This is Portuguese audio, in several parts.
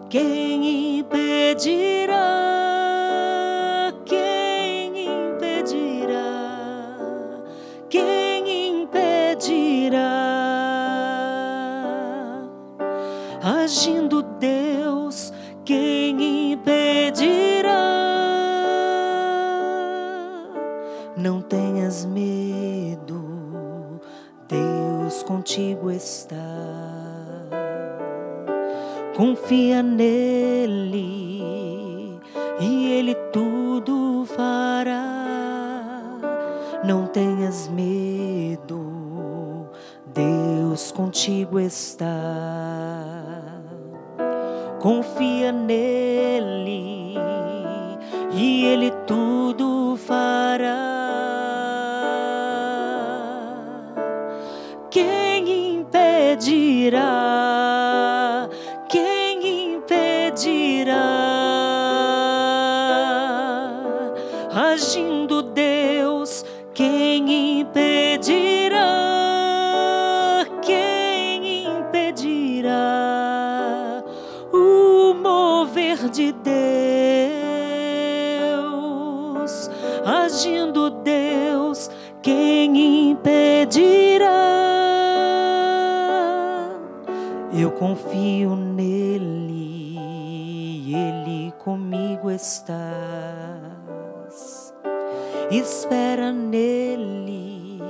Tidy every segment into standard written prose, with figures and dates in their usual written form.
Quem impedirá? Quem impedirá? Quem impedirá? Agindo Deus, quem impedirá? Não tenhas medo, Deus contigo está. Confia nele e ele tudo fará. Não tenhas medo, Deus contigo está. Confia nele e ele tudo fará. Quem impedirá? Quem impedirá? Agindo Deus, quem impedirá? Quem impedirá o mover de Deus? Agindo Deus, quem impedirá? Eu confio nele, ele comigo estás. Espera nele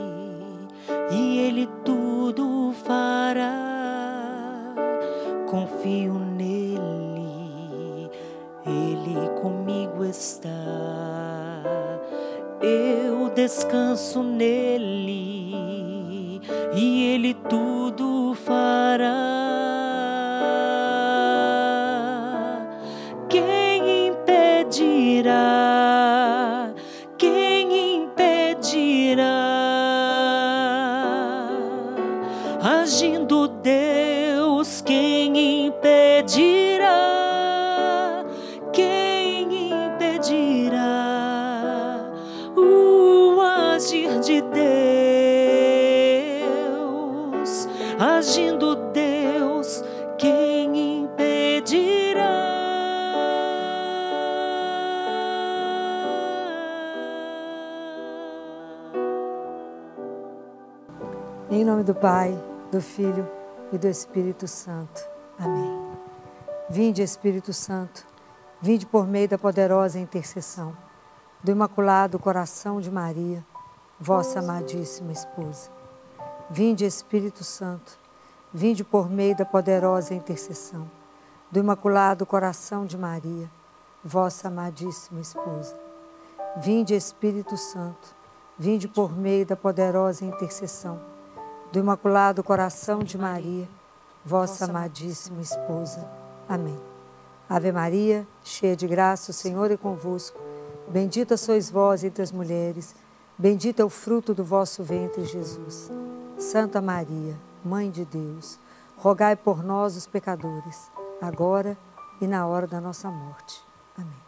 e ele tudo fará. Confio nele, ele comigo está. Eu descanso nele e ele tudo fará. Quem impedirá? Quem impedirá? Agindo Deus, quem impedirá? Quem impedirá o agir de Deus? Agindo Deus, quem impedirá? Em nome do Pai, do Filho e do Espírito Santo. Amém. Vinde, Espírito Santo, vinde por meio da poderosa intercessão do Imaculado Coração de Maria, vossa amadíssima esposa. Vinde, Espírito Santo, vinde por meio da poderosa intercessão do Imaculado Coração de Maria, vossa amadíssima esposa. Vinde, Espírito Santo, vinde por meio da poderosa intercessão do Imaculado Coração de Maria, vossa amadíssima esposa. Amém. Ave Maria, cheia de graça, o Senhor é convosco. Bendita sois vós entre as mulheres, bendito é o fruto do vosso ventre, Jesus. Santa Maria, Mãe de Deus, rogai por nós, os pecadores, agora e na hora da nossa morte. Amém.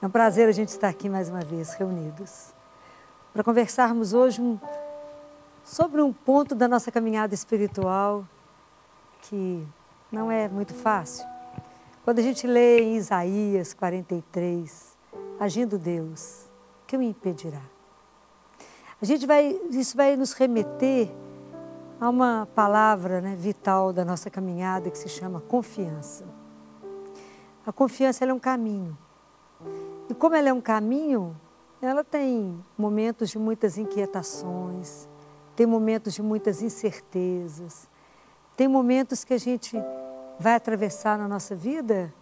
É um prazer a gente estar aqui mais uma vez, reunidos, para conversarmos hoje sobre um ponto da nossa caminhada espiritual que não é muito fácil. Quando a gente lê em Isaías 43, agindo Deus, que me impedirá? Isso vai nos remeter a uma palavra, né, vital da nossa caminhada que se chama confiança. A confiança, ela é um caminho. E como ela é um caminho, ela tem momentos de muitas inquietações, tem momentos de muitas incertezas, tem momentos que a gente vai atravessar na nossa vida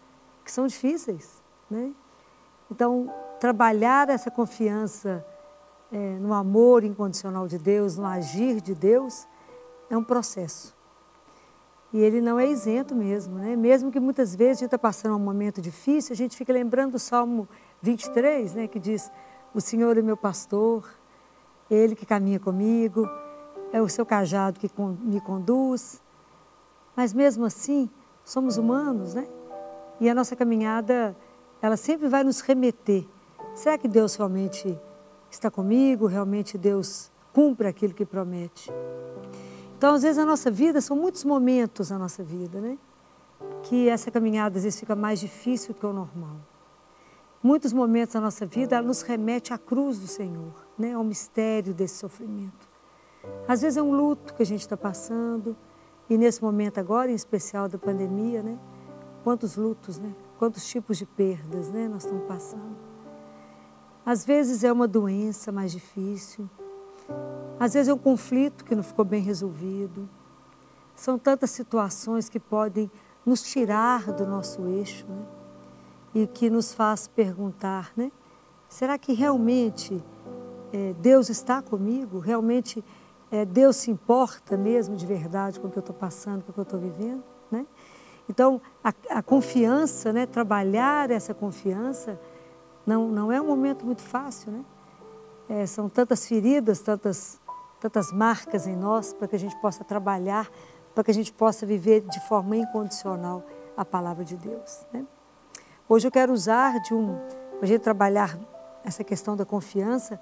que são difíceis, né? Então, trabalhar essa confiança no amor incondicional de Deus, no agir de Deus, é um processo. E ele não é isento mesmo, né? Mesmo que muitas vezes a gente está passando um momento difícil, a gente fica lembrando do Salmo 23, né, que diz: o Senhor é meu pastor, Ele que caminha comigo, é o seu cajado que me conduz. Mas mesmo assim, somos humanos, né? E a nossa caminhada, ela sempre vai nos remeter. Será que Deus realmente está comigo? Realmente Deus cumpre aquilo que promete? Então, às vezes, a nossa vida, são muitos momentos na nossa vida, né? que essa caminhada às vezes fica mais difícil do que o normal. Muitos momentos da nossa vida, ela nos remete à cruz do Senhor, né? Ao mistério desse sofrimento. Às vezes é um luto que a gente está passando, e nesse momento agora, em especial da pandemia, né? Quantos lutos, né? Quantos tipos de perdas, né? Nós estamos passando. Às vezes é uma doença mais difícil, às vezes é um conflito que não ficou bem resolvido. São tantas situações que podem nos tirar do nosso eixo, né? E que nos faz perguntar, né? Será que realmente Deus está comigo? Realmente Deus se importa mesmo de verdade com o que eu estou passando, com o que eu estou vivendo, né? Então, a confiança, né? Trabalhar essa confiança não é um momento muito fácil, né? São tantas feridas, tantas marcas em nós para que a gente possa trabalhar, para que a gente possa viver de forma incondicional a palavra de Deus, né? Hoje eu quero usar para a gente trabalhar essa questão da confiança,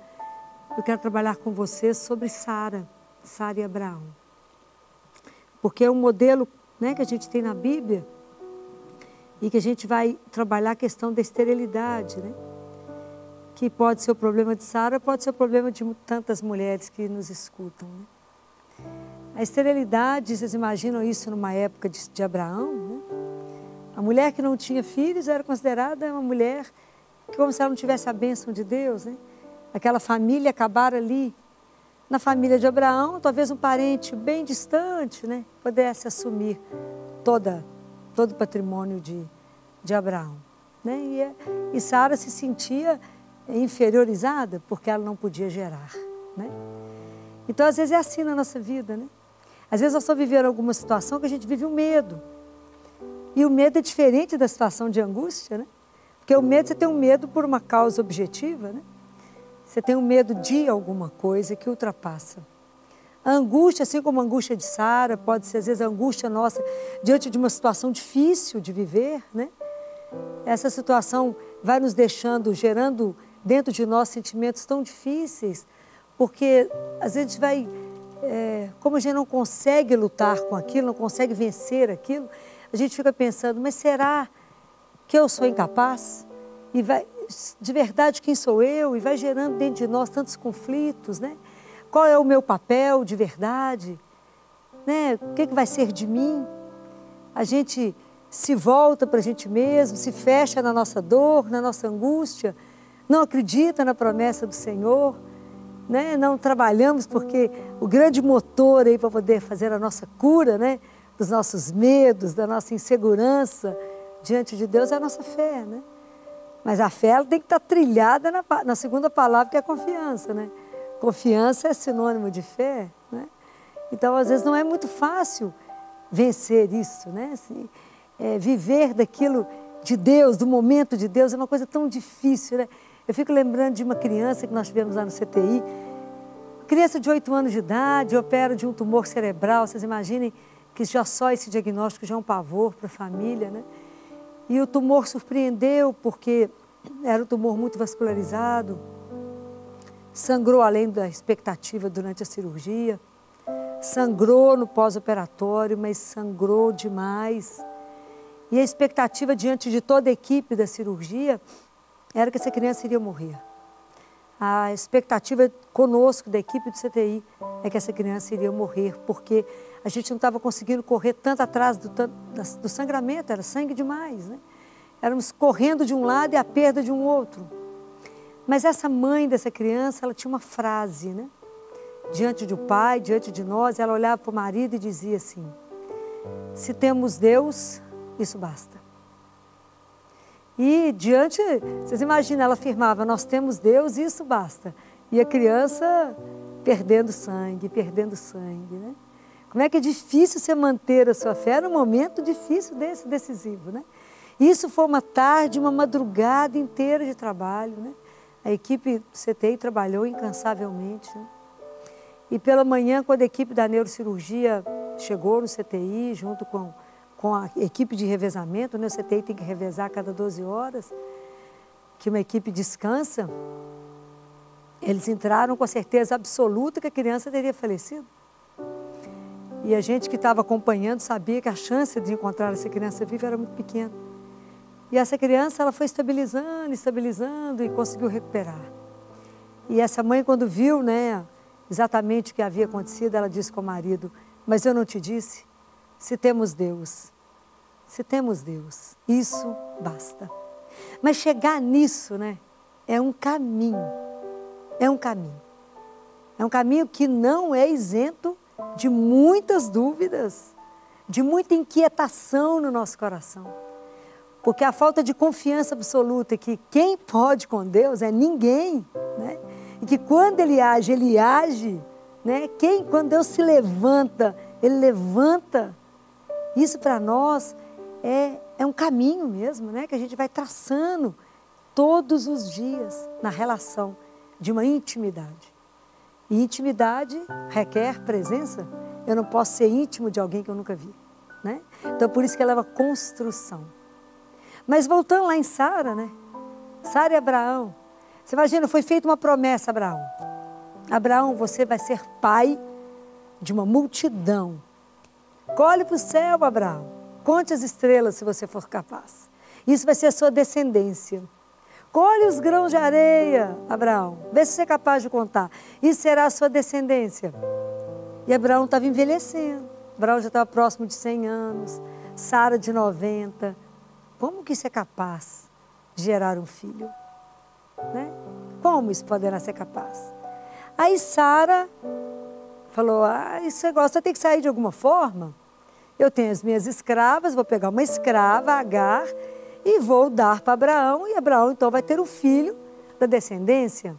eu quero trabalhar com você sobre Sara e Abraão. Porque é um modelo, né, que a gente tem na Bíblia e que a gente vai trabalhar a questão da esterilidade, né? Que pode ser o problema de Sara, pode ser o problema de tantas mulheres que nos escutam, né? A esterilidade, vocês imaginam isso numa época de Abraão, né? A mulher que não tinha filhos era considerada uma mulher como se ela não tivesse a bênção de Deus, né? Aquela família acabar ali. Na família de Abraão, talvez um parente bem distante, né? Pudesse assumir todo o patrimônio de Abraão, né? E Sara se sentia inferiorizada porque ela não podia gerar, né? Então, às vezes é assim na nossa vida, né? Às vezes nós estamos vivendo alguma situação que a gente vive um medo. E o medo é diferente da situação de angústia, né? Porque o medo, você tem um medo por uma causa objetiva, né? Você tem um medo de alguma coisa que ultrapassa. A angústia, assim como a angústia de Sara, pode ser às vezes a angústia nossa diante de uma situação difícil de viver, né? Essa situação vai nos gerando dentro de nós sentimentos tão difíceis, porque às vezes a gente vai, como a gente não consegue lutar com aquilo, não consegue vencer aquilo, a gente fica pensando, mas será que eu sou incapaz? E vai, de verdade, quem sou eu? E vai gerando dentro de nós tantos conflitos, né? Qual é o meu papel de verdade? Né? O que vai ser de mim? A gente se volta para a gente mesmo, se fecha na nossa dor, na nossa angústia, não acredita na promessa do Senhor, né? Não trabalhamos porque o grande motor aí para poder fazer a nossa cura, né? Dos nossos medos, da nossa insegurança diante de Deus é a nossa fé, né? Mas a fé ela tem que estar trilhada na segunda palavra, que é a confiança, né? Confiança é sinônimo de fé, né? Então, às vezes, não é muito fácil vencer isso, né? Assim, viver daquilo de Deus, do momento de Deus, é uma coisa tão difícil, né? Eu fico lembrando de uma criança que nós tivemos lá no CTI, criança de 8 anos de idade, opera de um tumor cerebral, vocês imaginem que já só esse diagnóstico já é um pavor para a família, né? E o tumor surpreendeu porque era um tumor muito vascularizado, sangrou além da expectativa durante a cirurgia, sangrou no pós-operatório, mas sangrou demais. E a expectativa diante de toda a equipe da cirurgia era que essa criança iria morrer. A expectativa conosco, da equipe do CTI, é que essa criança iria morrer, porque a gente não estava conseguindo correr tanto atrás do sangramento, era sangue demais, né? Éramos correndo de um lado e a perda de um outro. Mas essa mãe dessa criança, ela tinha uma frase, né? Diante do pai, diante de nós, ela olhava para o marido e dizia assim: se temos Deus, isso basta. E diante, vocês imaginam, ela afirmava, nós temos Deus e isso basta. E a criança perdendo sangue, né? Como é que é difícil você manter a sua fé num momento difícil desse, decisivo, né? Isso foi uma tarde, uma madrugada inteira de trabalho, né? A equipe do CTI trabalhou incansavelmente, né? E pela manhã, quando a equipe da neurocirurgia chegou no CTI, junto com a equipe de revezamento, né? O CTI tem que revezar a cada 12 horas, que uma equipe descansa, eles entraram com a certeza absoluta que a criança teria falecido. E a gente que estava acompanhando sabia que a chance de encontrar essa criança viva era muito pequena. E essa criança, ela foi estabilizando e conseguiu recuperar. E essa mãe, quando viu, né, exatamente o que havia acontecido, ela disse com o marido: mas eu não te disse? Se temos Deus, isso basta. Mas chegar nisso, né, é um caminho. É um caminho que não é isento de muitas dúvidas, de muita inquietação no nosso coração. Porque a falta de confiança absoluta que quem pode com Deus é ninguém, né? E que quando Ele age, né? Quando Deus se levanta, Ele levanta. Isso para nós é um caminho mesmo, né? Que a gente vai traçando todos os dias na relação de uma intimidade. E intimidade requer presença. Eu não posso ser íntimo de alguém que eu nunca vi, né? Então, por isso que ela leva construção. Mas voltando lá em Sara, né? Sara e Abraão. Você imagina, foi feita uma promessa a Abraão. Abraão, você vai ser pai de uma multidão. Olhe para o céu, Abraão. Conte as estrelas se você for capaz. Isso vai ser a sua descendência. Colhe os grãos de areia, Abraão. Vê se você é capaz de contar. Isso será a sua descendência. E Abraão estava envelhecendo. Abraão já estava próximo de 100 anos. Sara de 90. Como que isso é capaz de gerar um filho? Né? Como isso poderá ser capaz? Aí Sara falou: esse negócio vai ter que sair de alguma forma. Eu tenho as minhas escravas, vou pegar uma escrava, Agar, e vou dar para Abraão, e Abraão então vai ter o filho da descendência.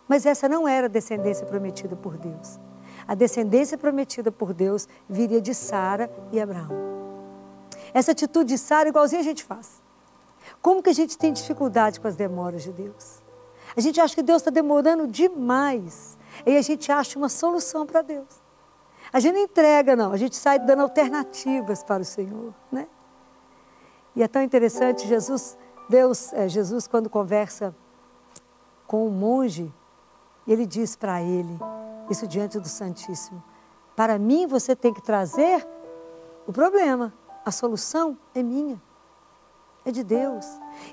Mas essa não era a descendência prometida por Deus. A descendência prometida por Deus viria de Sara e Abraão. Essa atitude de Sara, igualzinho a gente faz. Como que a gente tem dificuldade com as demoras de Deus? A gente acha que Deus está demorando demais. E a gente acha uma solução para Deus. A gente não entrega, não. A gente sai dando alternativas para o Senhor, né? E é tão interessante, Jesus, quando conversa com um monge, ele diz para ele, isso diante do Santíssimo: para mim você tem que trazer o problema. A solução é minha, é de Deus.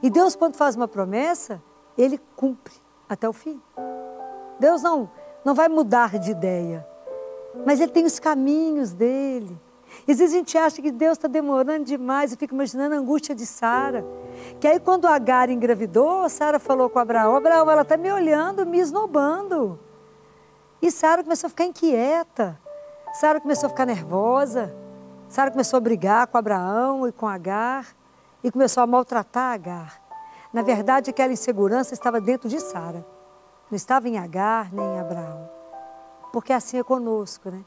E Deus, quando faz uma promessa, Ele cumpre até o fim. Deus não vai mudar de ideia, mas Ele tem os caminhos dEle. E às vezes a gente acha que Deus está demorando demais. Eu fico imaginando a angústia de Sara. Que aí quando Agar engravidou, Sara falou com Abraão: Abraão, ela está me olhando, me esnobando. E Sara começou a ficar inquieta. Sara começou a ficar nervosa. Sara começou a brigar com Abraão e com Agar e começou a maltratar Agar. Na verdade, aquela insegurança estava dentro de Sara. Não estava em Agar nem em Abraão. Porque assim é conosco, né?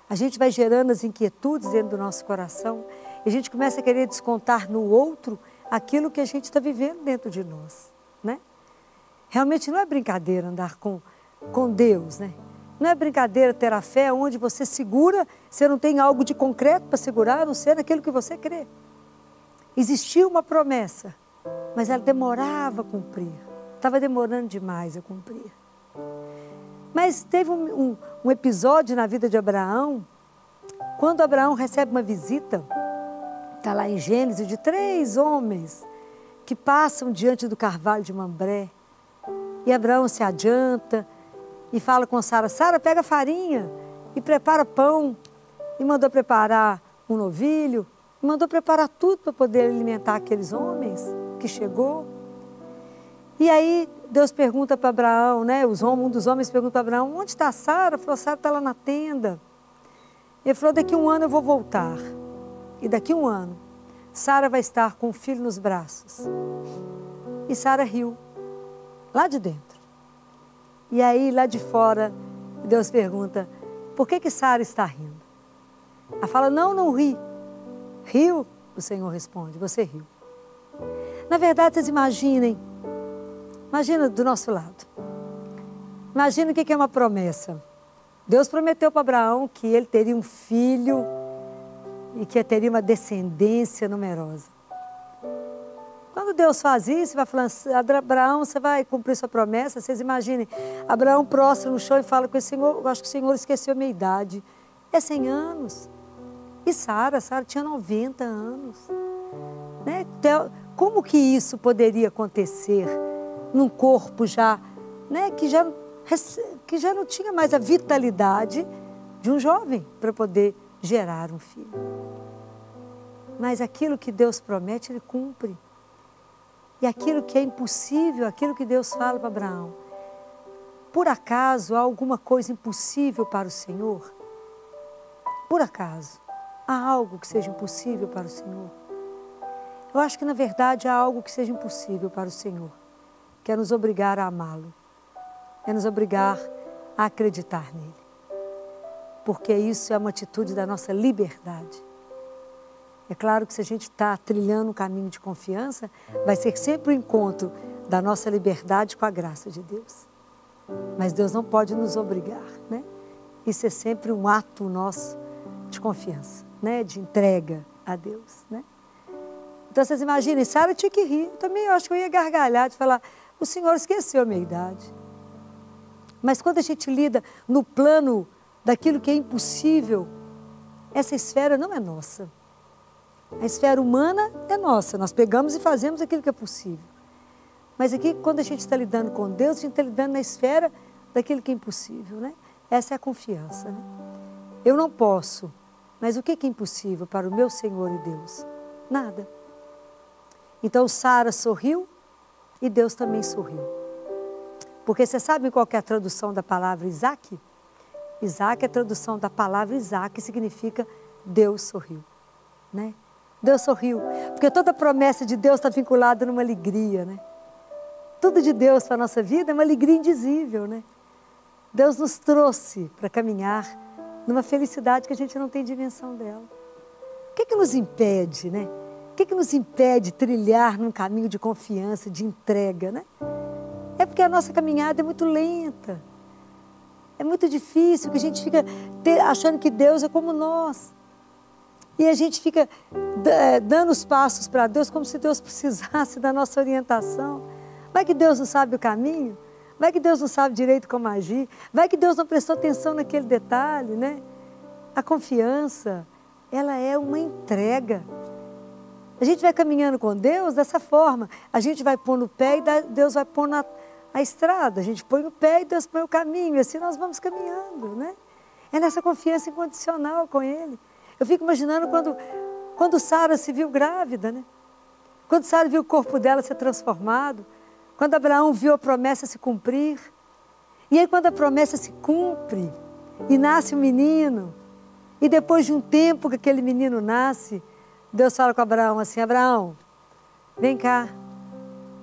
A gente vai gerando as inquietudes dentro do nosso coração e a gente começa a querer descontar no outro aquilo que a gente está vivendo dentro de nós, né? Realmente não é brincadeira andar com Deus, né? Não é brincadeira ter a fé onde você segura, você não tem algo de concreto para segurar, a não ser naquilo que você crê. Existia uma promessa, mas ela demorava a cumprir. Estava demorando demais a cumprir. Mas teve um episódio na vida de Abraão, quando Abraão recebe uma visita, está lá em Gênesis, de 3 homens que passam diante do carvalho de Mambré. E Abraão se adianta e fala com Sara: Sara, pega farinha e prepara pão. E mandou preparar um novilho, e mandou preparar tudo para poder alimentar aqueles homens que chegou. E aí Deus pergunta para Abraão, né? Um dos homens pergunta para Abraão: onde está Sara? Falou: Sara está lá na tenda. Ele falou: daqui 1 ano eu vou voltar. E daqui 1 ano, Sara vai estar com o filho nos braços. E Sara riu, lá de dentro. E aí, lá de fora, Deus pergunta: por que Sara está rindo? Ela fala: não ri. Riu? O Senhor responde: você riu. Na verdade, vocês imagina do nosso lado. Imagina o que é uma promessa. Deus prometeu para Abraão que ele teria um filho e que teria uma descendência numerosa. Quando Deus faz isso, vai falando: Abraão, você vai cumprir sua promessa. Vocês imaginem, Abraão prostra no chão e fala com o Senhor: eu acho que o Senhor esqueceu a minha idade. é 100 anos. E Sara tinha 90 anos. Né? Então, como que isso poderia acontecer num corpo já, né, que já não tinha mais a vitalidade de um jovem para poder gerar um filho? Mas aquilo que Deus promete, Ele cumpre. E aquilo que é impossível, aquilo que Deus fala para Abraão, por acaso há alguma coisa impossível para o Senhor? Por acaso há algo que seja impossível para o Senhor? Eu acho que na verdade há algo que seja impossível para o Senhor, que é nos obrigar a amá-lo, é nos obrigar a acreditar nele. Porque isso é uma atitude da nossa liberdade. É claro que se a gente está trilhando um caminho de confiança, vai ser sempre o encontro da nossa liberdade com a graça de Deus. Mas Deus não pode nos obrigar, né? Isso é sempre um ato nosso de confiança, né? De entrega a Deus, né? Então vocês imaginem, Sara tinha que rir. Eu também acho que eu ia gargalhar de falar, o Senhor esqueceu a minha idade. Mas quando a gente lida no plano daquilo que é impossível, essa esfera não é nossa. A esfera humana é nossa, nós pegamos e fazemos aquilo que é possível. Mas aqui, quando a gente está lidando com Deus, a gente está lidando na esfera daquilo que é impossível, né? Essa é a confiança, né? Eu não posso, mas o que é impossível para o meu Senhor e Deus? Nada. Então Sara sorriu e Deus também sorriu. Porque você sabe qual que é a tradução da palavra Isaac? Isaac é a tradução da palavra Isaac, que significa Deus sorriu, né? Deus sorriu, porque toda promessa de Deus está vinculada numa alegria, né? Tudo de Deus para a nossa vida é uma alegria indizível, né? Deus nos trouxe para caminhar numa felicidade que a gente não tem dimensão dela. O que nos impede, né? O que nos impede trilhar num caminho de confiança, de entrega, né? É porque a nossa caminhada é muito lenta. É muito difícil, que a gente fica achando que Deus é como nós. E a gente fica dando os passos para Deus como se Deus precisasse da nossa orientação. Vai que Deus não sabe o caminho? Vai que Deus não sabe direito como agir? Vai que Deus não prestou atenção naquele detalhe, né? A confiança, ela é uma entrega. A gente vai caminhando com Deus dessa forma. A gente vai pôr no pé e Deus vai pôr a estrada. A gente põe o pé e Deus põe o caminho. E assim nós vamos caminhando, né? É nessa confiança incondicional com Ele. Eu fico imaginando quando Sara se viu grávida, né? Quando Sara viu o corpo dela ser transformado, quando Abraão viu a promessa se cumprir. E aí quando a promessa se cumpre e nasce um menino, e depois de um tempo que aquele menino nasce, Deus fala com Abraão assim, Abraão, vem cá,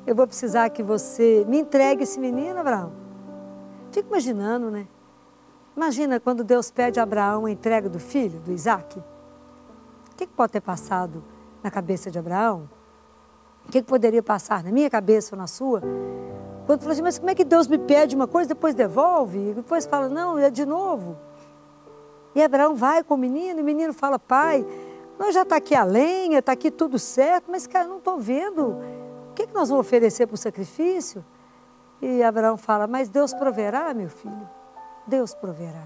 eu vou precisar que você me entregue esse menino, Abraão. Fico imaginando, né? Imagina quando Deus pede a Abraão a entrega do filho, do Isaac. O que pode ter passado na cabeça de Abraão? O que poderia passar na minha cabeça ou na sua? Quando falou assim, mas como é que Deus me pede uma coisa, depois devolve? E depois fala, não, é de novo. E Abraão vai com o menino fala, pai, nós já está aqui a lenha, está aqui tudo certo, mas cara, não estou vendo. O que nós vamos oferecer para o sacrifício? E Abraão fala, mas Deus proverá, meu filho. Deus proverá.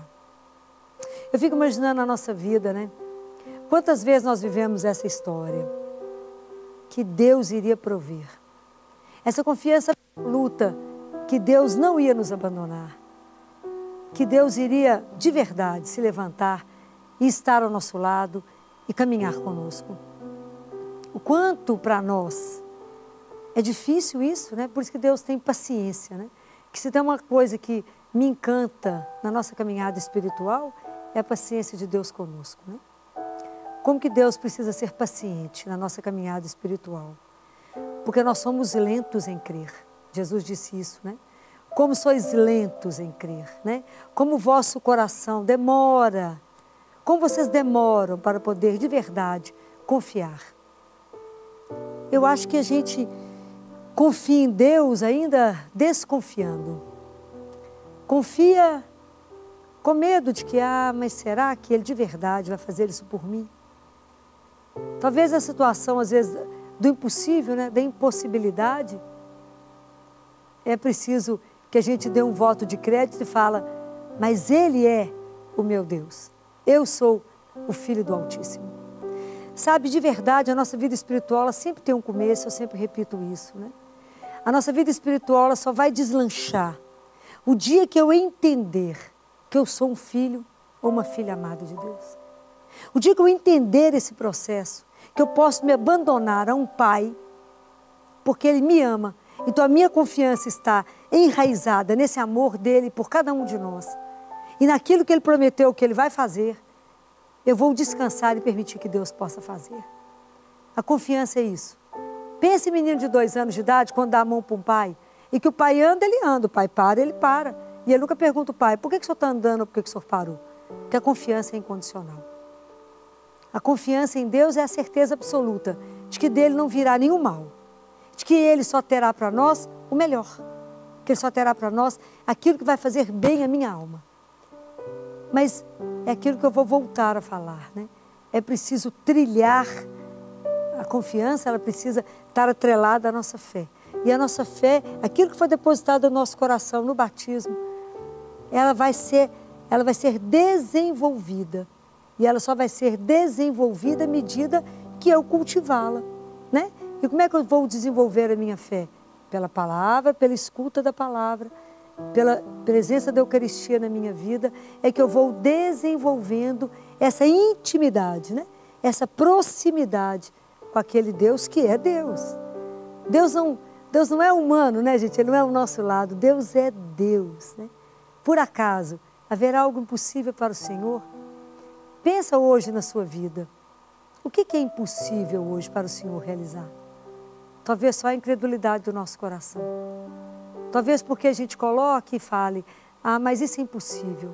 Eu fico imaginando a nossa vida, né? Quantas vezes nós vivemos essa história? Que Deus iria prover. Essa confiança absoluta que Deus não ia nos abandonar. Que Deus iria de verdade se levantar e estar ao nosso lado e caminhar conosco. O quanto para nós é difícil isso, né? Por isso que Deus tem paciência, né? Que se tem uma coisa que me encanta na nossa caminhada espiritual, é a paciência de Deus conosco, né? Como que Deus precisa ser paciente na nossa caminhada espiritual? Porque nós somos lentos em crer. Jesus disse isso, né? Como sois lentos em crer, né? Como o vosso coração demora. Como vocês demoram para poder de verdade confiar. Eu acho que a gente confia em Deus ainda desconfiando. Confia com medo de que, mas será que Ele de verdade vai fazer isso por mim? Talvez a situação, às vezes, do impossível, né, da impossibilidade, é preciso que a gente dê um voto de crédito e fala, mas Ele é o meu Deus. Eu sou o Filho do Altíssimo. Sabe, de verdade, a nossa vida espiritual ela sempre tem um começo, eu sempre repito isso, né? A nossa vida espiritual ela só vai deslanchar o dia que eu entender que eu sou um filho ou uma filha amada de Deus. O dia que eu entender esse processo, que eu posso me abandonar a um pai, porque ele me ama. Então a minha confiança está enraizada nesse amor dele por cada um de nós. E naquilo que ele prometeu que ele vai fazer, eu vou descansar e permitir que Deus possa fazer. A confiança é isso. Pense em menino de 2 anos de idade, quando dá a mão para um pai, e que o pai anda, ele anda, o pai para, ele para. E ele nunca pergunta ao pai, por que o senhor está andando ou por que o senhor parou? Porque a confiança é incondicional. A confiança em Deus é a certeza absoluta de que dele não virá nenhum mal. De que ele só terá para nós o melhor. Que ele só terá para nós aquilo que vai fazer bem à minha alma. Mas é aquilo que eu vou voltar a falar, né? É preciso trilhar a confiança, ela precisa estar atrelada à nossa fé. E a nossa fé, aquilo que foi depositado no nosso coração no batismo, ela vai ser desenvolvida. E ela só vai ser desenvolvida à medida que eu cultivá-la, né? E como é que eu vou desenvolver a minha fé? Pela palavra, pela escuta da palavra, pela presença da Eucaristia na minha vida, é que eu vou desenvolvendo essa intimidade, né? Essa proximidade com aquele Deus que é Deus. Deus não é humano, né, gente? Ele não é o nosso lado. Deus é Deus, né? Por acaso, haverá algo impossível para o Senhor? Pensa hoje na sua vida. O que é impossível hoje para o Senhor realizar? Talvez só a incredulidade do nosso coração. Talvez porque a gente coloque e fale, mas isso é impossível.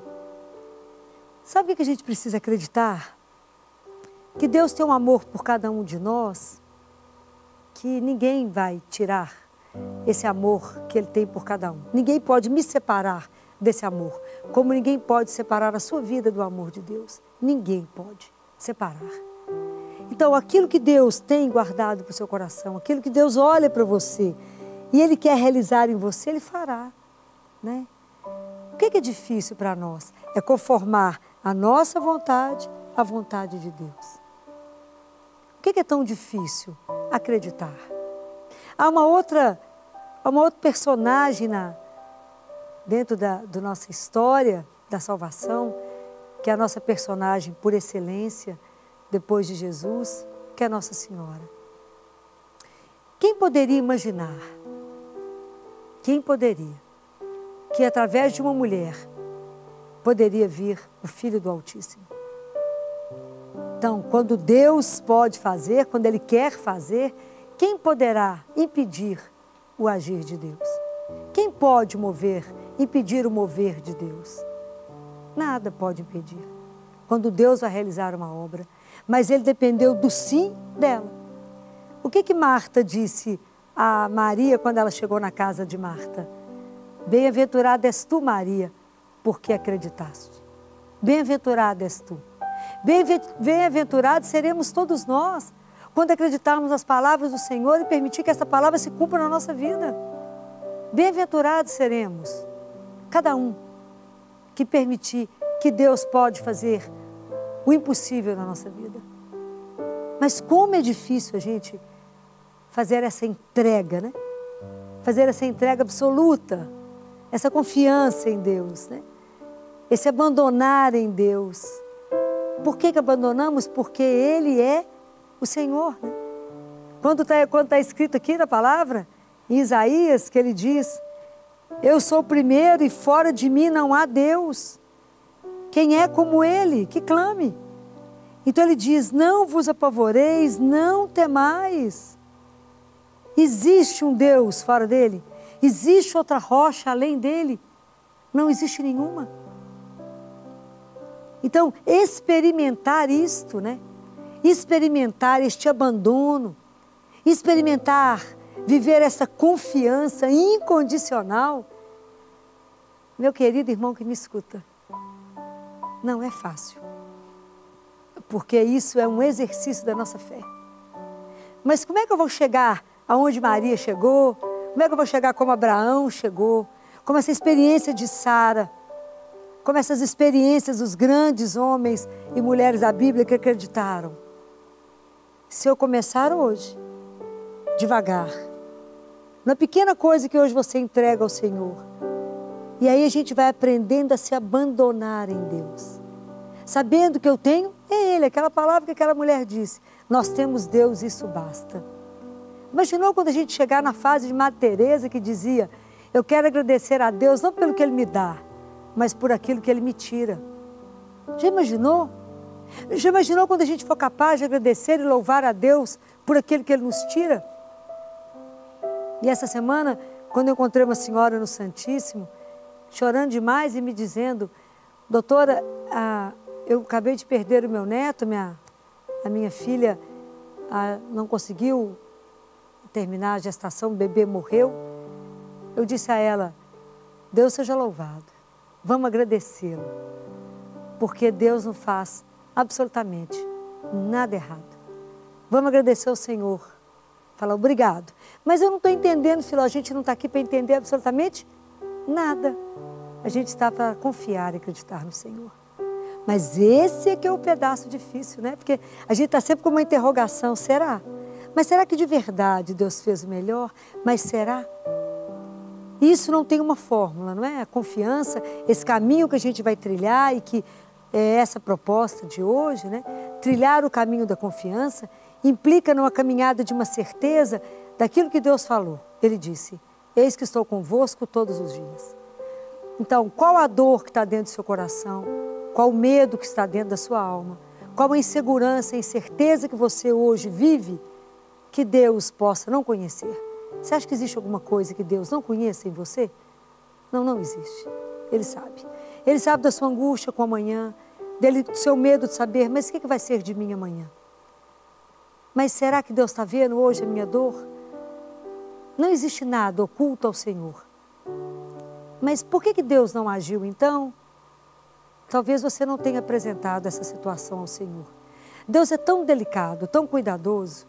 Sabe o que a gente precisa acreditar? Que Deus tem um amor por cada um de nós, que ninguém vai tirar esse amor que Ele tem por cada um. Ninguém pode me separar desse amor, como ninguém pode separar a sua vida do amor de Deus. Ninguém pode separar. Então, aquilo que Deus tem guardado para o seu coração, aquilo que Deus olha para você e Ele quer realizar em você, Ele fará, né? O que é difícil para nós? É conformar a nossa vontade à vontade de Deus. O que é tão difícil? Acreditar. Há uma outra personagem dentro da nossa história da salvação, que é a nossa personagem por excelência, depois de Jesus, que é Nossa Senhora. Quem poderia imaginar? Quem poderia? Que através de uma mulher poderia vir o Filho do Altíssimo. Então, quando Deus pode fazer, quando Ele quer fazer, quem poderá impedir o agir de Deus? Quem pode impedir o mover de Deus? Nada pode impedir. Quando Deus vai realizar uma obra, mas Ele dependeu do sim dela. O que Marta disse a Maria quando ela chegou na casa de Marta? Bem-aventurada és tu, Maria, porque acreditaste. Bem-aventurada és tu. Bem-aventurados seremos todos nós, quando acreditarmos nas palavras do Senhor e permitir que essa palavra se cumpra na nossa vida. Bem-aventurados seremos, cada um que permitir que Deus pode fazer o impossível na nossa vida. Mas como é difícil a gente fazer essa entrega, né? Fazer essa entrega absoluta, essa confiança em Deus, né? Esse abandonar em Deus. Por que abandonamos? Porque Ele é o Senhor, né? Quando está escrito aqui na palavra, em Isaías, que Ele diz, eu sou o primeiro e fora de mim não há Deus. Quem é como Ele? Que clame. Então Ele diz, não vos apavoreis, não temais. Existe um Deus fora dEle? Existe outra rocha além dEle? Não existe nenhuma. Então, experimentar isto, né? Experimentar este abandono, experimentar, viver essa confiança incondicional. Meu querido irmão que me escuta, não é fácil, porque isso é um exercício da nossa fé. Mas como é que eu vou chegar aonde Maria chegou? Como é que eu vou chegar como Abraão chegou? Como essa experiência de Sara? como essas experiências dos grandes homens e mulheres da Bíblia que acreditaram. Se eu começar hoje, devagar, na pequena coisa que hoje você entrega ao Senhor, e aí a gente vai aprendendo a se abandonar em Deus, sabendo que eu tenho é Ele, aquela palavra que aquela mulher disse, nós temos Deus, isso basta. Imaginou quando a gente chegar na fase de Madre Teresa que dizia, eu quero agradecer a Deus não pelo que Ele me dá, mas por aquilo que Ele me tira. Já imaginou? Já imaginou quando a gente for capaz de agradecer e louvar a Deus por aquilo que Ele nos tira? E essa semana, quando eu encontrei uma senhora no Santíssimo, chorando demais e me dizendo, doutora, eu acabei de perder o meu neto, a minha filha não conseguiu terminar a gestação, o bebê morreu. Eu disse a ela, Deus seja louvado, vamos agradecê-lo, porque Deus não faz absolutamente nada errado. Vamos agradecer ao Senhor, falar obrigado. Mas eu não estou entendendo, filho, a gente não está aqui para entender absolutamente nada. A gente está para confiar e acreditar no Senhor. Mas esse é que é o pedaço difícil, né? Porque a gente está sempre com uma interrogação, será? Mas será que de verdade Deus fez o melhor? Mas será? Isso não tem uma fórmula, não é? A confiança, esse caminho que a gente vai trilhar e que é essa proposta de hoje, né? Trilhar o caminho da confiança implica numa caminhada de uma certeza daquilo que Deus falou. Ele disse, eis que estou convosco todos os dias. Então, qual a dor que está dentro do seu coração? Qual o medo que está dentro da sua alma? Qual a insegurança e incerteza que você hoje vive que Deus possa não conhecer? Você acha que existe alguma coisa que Deus não conheça em você? Não, não existe. Ele sabe. Ele sabe da sua angústia com amanhã, do seu medo de saber, mas o que vai ser de mim amanhã? Mas será que Deus está vendo hoje a minha dor? Não existe nada oculto ao Senhor. Mas por que Deus não agiu então? Talvez você não tenha apresentado essa situação ao Senhor. Deus é tão delicado, tão cuidadoso,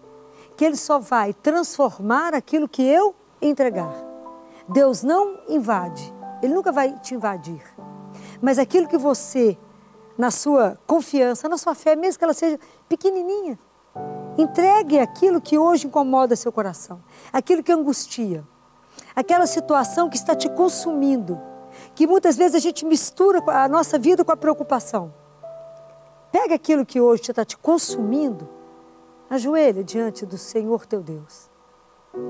que Ele só vai transformar aquilo que eu entregar. Deus não invade, Ele nunca vai te invadir. Mas aquilo que você, na sua confiança, na sua fé, mesmo que ela seja pequenininha, entregue aquilo que hoje incomoda seu coração, aquilo que angustia, aquela situação que está te consumindo, que muitas vezes a gente mistura a nossa vida com a preocupação. Pega aquilo que hoje está te consumindo, ajoelha diante do Senhor teu Deus,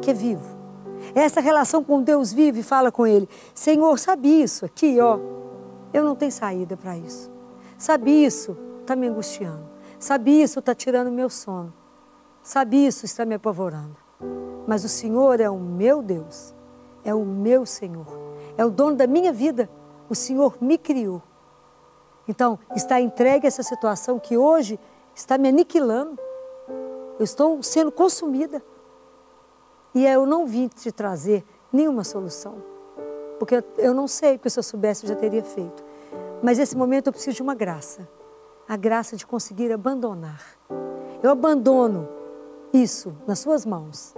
que é vivo. Essa relação com Deus vivo e fala com Ele, Senhor, sabe isso aqui, ó, eu não tenho saída para isso. Sabe isso, está me angustiando. Sabe isso, está tirando o meu sono. Sabe isso, está me apavorando. Mas o Senhor é o meu Deus, é o meu Senhor, é o dono da minha vida. O Senhor me criou. Então, está entregue essa situação que hoje está me aniquilando. Eu estou sendo consumida. E eu não vim te trazer nenhuma solução. Porque eu não sei, porque se eu soubesse eu já teria feito. Mas nesse momento eu preciso de uma graça. A graça de conseguir abandonar. Eu abandono isso nas suas mãos.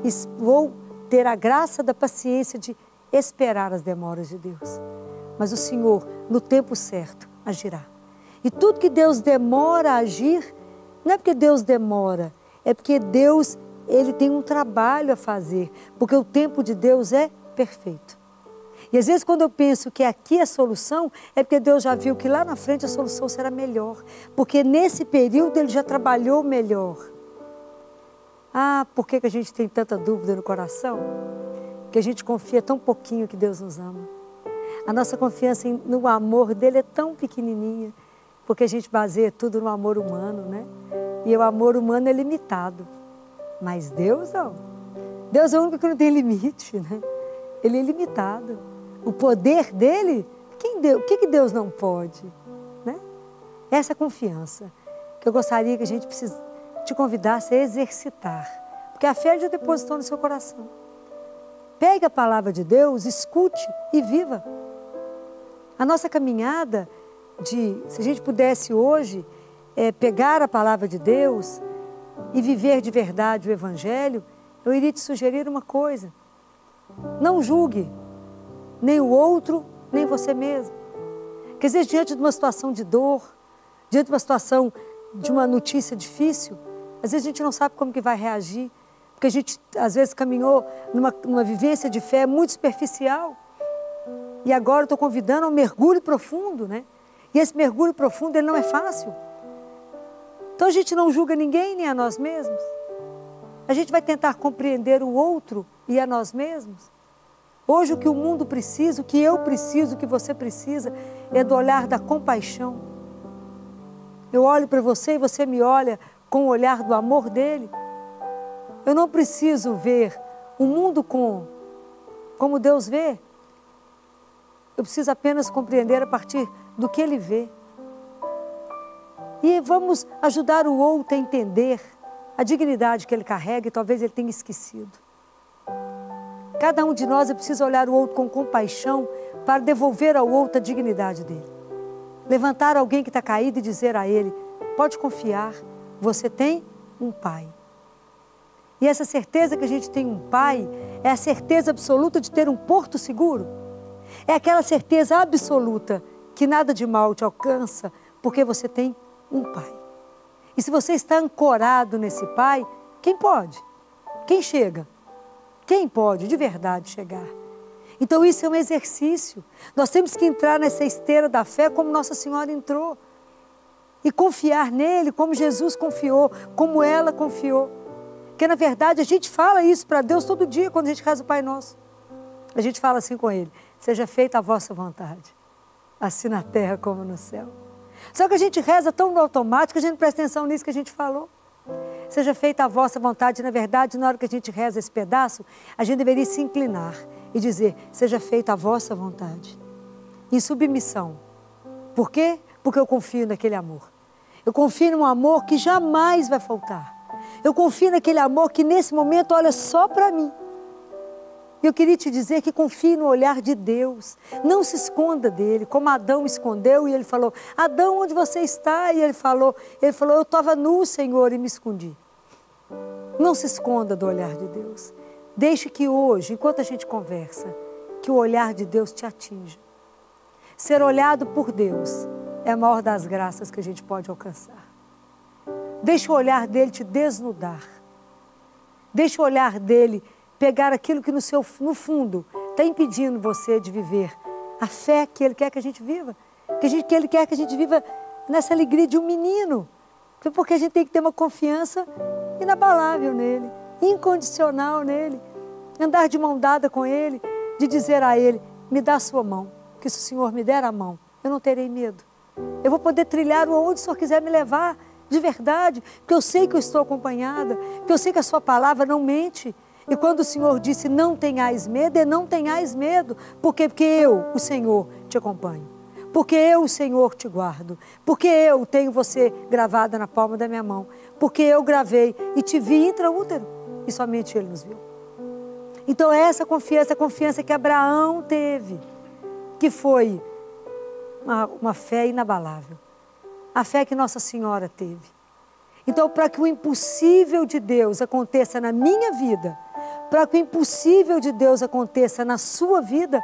E vou ter a graça da paciência de esperar as demoras de Deus. Mas o Senhor, no tempo certo, agirá. E tudo que Deus demora a agir, não é porque Deus demora, é porque Deus, Ele tem um trabalho a fazer, porque o tempo de Deus é perfeito. E às vezes quando eu penso que aqui é a solução, é porque Deus já viu que lá na frente a solução será melhor, porque nesse período Ele já trabalhou melhor. Ah, por que a gente tem tanta dúvida no coração? Que a gente confia tão pouquinho que Deus nos ama. A nossa confiança no amor dele é tão pequenininha, porque a gente baseia tudo no amor humano, né? E o amor humano é limitado, mas Deus não. Deus é o único que não tem limite, né? Ele é ilimitado. O poder dele, o que Deus não pode, né? Essa confiança que eu gostaria que a gente te convidasse a exercitar, porque a fé já depositou no seu coração. Pegue a palavra de Deus, escute e viva. A nossa caminhada, se a gente pudesse hoje pegar a palavra de Deus e viver de verdade o Evangelho, eu iria te sugerir uma coisa. Não julgue nem o outro, nem você mesmo. Que às vezes diante de uma situação de dor, diante de uma situação de uma notícia difícil, às vezes a gente não sabe como que vai reagir, porque a gente às vezes caminhou numa vivência de fé muito superficial. E agora eu estou convidando a um mergulho profundo, né? E esse mergulho profundo, ele não é fácil. Então a gente não julga ninguém, nem a nós mesmos. A gente vai tentar compreender o outro e a nós mesmos. Hoje o que o mundo precisa, o que eu preciso, o que você precisa, é do olhar da compaixão. Eu olho para você e você me olha com o olhar do amor dele. Eu não preciso ver o mundo como Deus vê. Eu preciso apenas compreender a partir do que ele vê. E vamos ajudar o outro a entender a dignidade que ele carrega e talvez ele tenha esquecido. Cada um de nós precisa olhar o outro com compaixão para devolver ao outro a dignidade dele. Levantar alguém que está caído e dizer a ele, pode confiar, você tem um pai. E essa certeza que a gente tem um pai é a certeza absoluta de ter um porto seguro. É aquela certeza absoluta que nada de mal te alcança porque você tem um pai. E se você está ancorado nesse pai, quem pode? Quem chega? Quem pode de verdade chegar? Então isso é um exercício. Nós temos que entrar nessa esteira da fé como Nossa Senhora entrou. E confiar nele como Jesus confiou, como ela confiou. Porque na verdade a gente fala isso para Deus todo dia quando a gente reza o Pai Nosso. A gente fala assim com ele, seja feita a vossa vontade, assim na terra como no céu. Só que a gente reza tão no automático, a gente não presta atenção nisso que a gente falou. Seja feita a vossa vontade. Na verdade, na hora que a gente reza esse pedaço, a gente deveria se inclinar e dizer, seja feita a vossa vontade. Em submissão. Por quê? Porque eu confio naquele amor. Eu confio num amor que jamais vai faltar. Eu confio naquele amor que nesse momento olha só para mim. Eu queria te dizer que confie no olhar de Deus. Não se esconda dele, como Adão escondeu e ele falou, Adão, onde você está? E ele falou, eu estava nu, Senhor, e me escondi. Não se esconda do olhar de Deus. Deixe que hoje, enquanto a gente conversa, que o olhar de Deus te atinja. Ser olhado por Deus é a maior das graças que a gente pode alcançar. Deixe o olhar dele te desnudar. Deixe o olhar dele pegar aquilo que no fundo está impedindo você de viver a fé que ele quer que a gente viva. Que ele quer que a gente viva nessa alegria de um menino. Porque a gente tem que ter uma confiança inabalável nele, incondicional nele. Andar de mão dada com ele, de dizer a ele, me dá a sua mão, que se o Senhor me der a mão, eu não terei medo. Eu vou poder trilhar onde o Senhor quiser me levar, de verdade, porque eu sei que eu estou acompanhada, porque eu sei que a sua palavra não mente. E quando o Senhor disse, não tenhais medo, é não tenhais medo. Por quê? Porque eu, o Senhor, te acompanho. Porque eu, o Senhor, te guardo. Porque eu tenho você gravada na palma da minha mão. Porque eu gravei e te vi intraútero. E somente Ele nos viu. Então essa confiança que Abraão teve, que foi uma fé inabalável. A fé que Nossa Senhora teve. Então, para que o impossível de Deus aconteça na minha vida, para que o impossível de Deus aconteça na sua vida,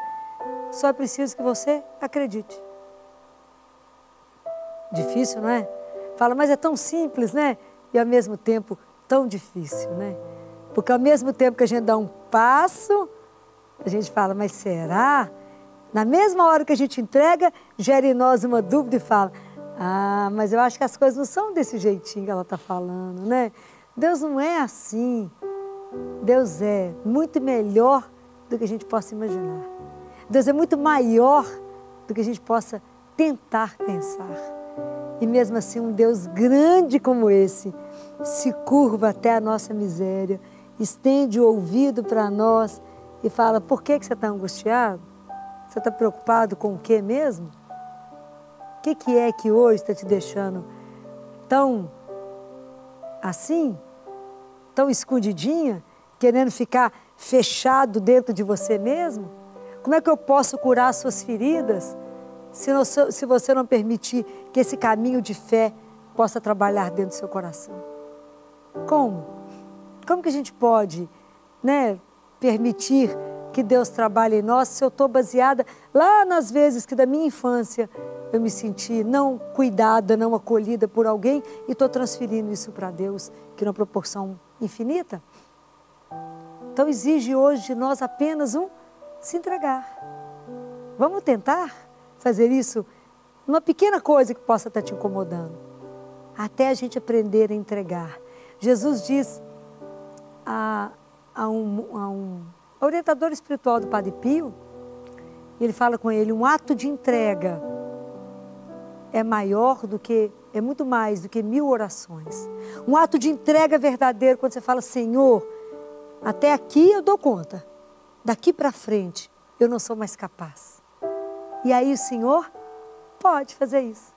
só é preciso que você acredite. Difícil, não é? Fala, mas é tão simples, né? E ao mesmo tempo tão difícil, né? Porque ao mesmo tempo que a gente dá um passo, a gente fala, mas será? Na mesma hora que a gente entrega, gera em nós uma dúvida e fala, mas eu acho que as coisas não são desse jeitinho que ela está falando, né? Deus não é assim. Deus é muito melhor do que a gente possa imaginar. Deus é muito maior do que a gente possa tentar pensar. E mesmo assim, um Deus grande como esse se curva até a nossa miséria, estende o ouvido para nós e fala, por que você está angustiado? Você está preocupado com o que mesmo? O que é que hoje está te deixando tão assim, tão escondidinha, querendo ficar fechado dentro de você mesmo? Como é que eu posso curar as suas feridas se você não permitir que esse caminho de fé possa trabalhar dentro do seu coração? Como? Como que a gente pode, né, permitir que Deus trabalhe em nós se eu estou baseada lá nas vezes que da minha infância eu me senti não cuidada, não acolhida por alguém e estou transferindo isso para Deus, que numa proporção infinita. Então exige hoje de nós apenas se entregar. Vamos tentar fazer isso numa pequena coisa que possa estar te incomodando, até a gente aprender a entregar. Jesus diz a um orientador espiritual do Padre Pio, ele fala com ele, um ato de entrega é muito mais do que 1000 orações. Um ato de entrega verdadeiro, quando você fala, Senhor, até aqui eu dou conta, daqui para frente eu não sou mais capaz. E aí o Senhor pode fazer isso.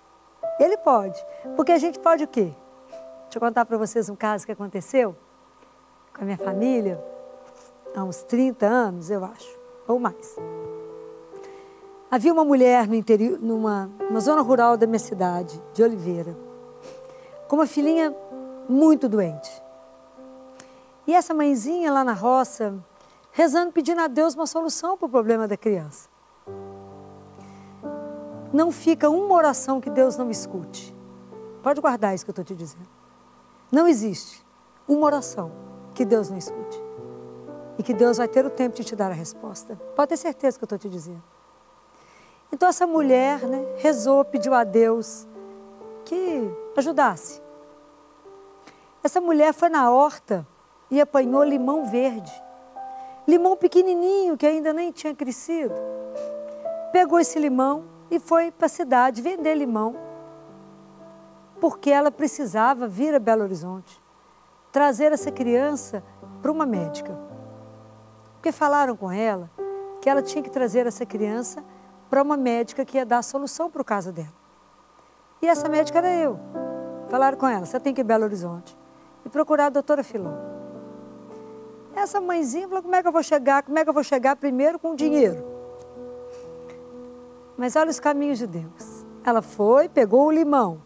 Ele pode, porque a gente pode o quê? Deixa eu contar para vocês um caso que aconteceu com a minha família, há uns 30 anos, eu acho, ou mais. Havia uma mulher no interior, numa zona rural da minha cidade, de Oliveira, com uma filhinha muito doente. E essa mãezinha lá na roça, rezando, pedindo a Deus uma solução para o problema da criança. Não fica uma oração que Deus não escute. Pode guardar isso que eu estou te dizendo. Não existe uma oração que Deus não escute. E que Deus vai ter o tempo de te dar a resposta. Pode ter certeza que eu estou te dizendo. Então essa mulher, rezou, pediu a Deus que ajudasse. Essa mulher foi na horta e apanhou limão verde. Limão pequenininho, que ainda nem tinha crescido. Pegou esse limão e foi para a cidade vender limão. Porque ela precisava vir a Belo Horizonte, trazer essa criança para uma médica. Porque falaram com ela que ela tinha que trazer essa criança para uma médica que ia dar a solução para o caso dela. E essa médica era eu. Falaram com ela, você tem que ir a Belo Horizonte e procurar a doutora Filó. Essa mãezinha falou, como é que eu vou chegar? Como é que eu vou chegar primeiro com dinheiro? Mas olha os caminhos de Deus. Ela foi, pegou o limão,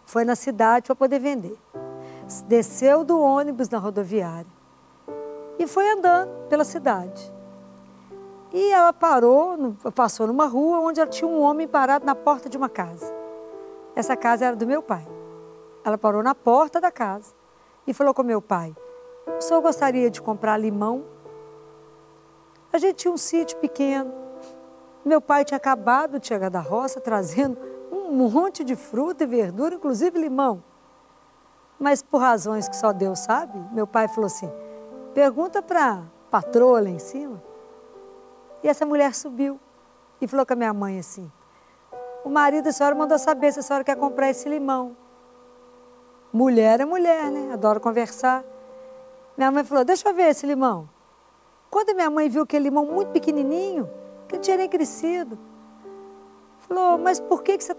foi na cidade para poder vender. Desceu do ônibus na rodoviária e foi andando pela cidade. E ela passou numa rua onde ela tinha um homem parado na porta de uma casa. Essa casa era do meu pai. Ela parou na porta da casa e falou com meu pai, o senhor gostaria de comprar limão? A gente tinha um sítio pequeno. Meu pai tinha acabado de chegar da roça trazendo um monte de fruta e verdura, inclusive limão. Mas por razões que só Deus sabe, meu pai falou assim, pergunta para a patroa lá em cima. E essa mulher subiu e falou com a minha mãe assim, o marido da senhora mandou saber se a senhora quer comprar esse limão. Mulher é mulher, adora conversar. Minha mãe falou, deixa eu ver esse limão. Quando a minha mãe viu aquele limão muito pequenininho, que não tinha nem crescido, falou, mas por que você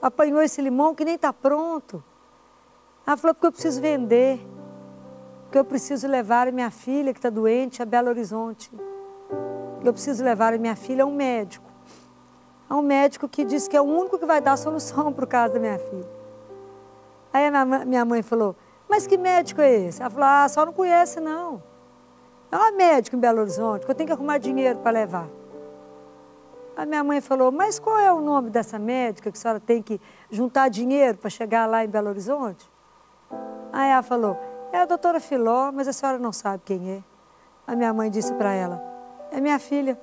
apanhou esse limão que nem está pronto? Ela falou, porque eu preciso vender, porque eu preciso levar a minha filha que está doente a Belo Horizonte. Eu preciso levar a minha filha a um médico. A um médico que diz que é o único que vai dar a solução para o caso da minha filha. Aí a minha mãe falou, mas que médico é esse? Ela falou, só não conhece não. É um médico em Belo Horizonte, que eu tenho que arrumar dinheiro para levar. A minha mãe falou, mas qual é o nome dessa médica que a senhora tem que juntar dinheiro para chegar lá em Belo Horizonte? Aí ela falou, é a doutora Filó, mas a senhora não sabe quem é. A minha mãe disse para ela, é minha filha.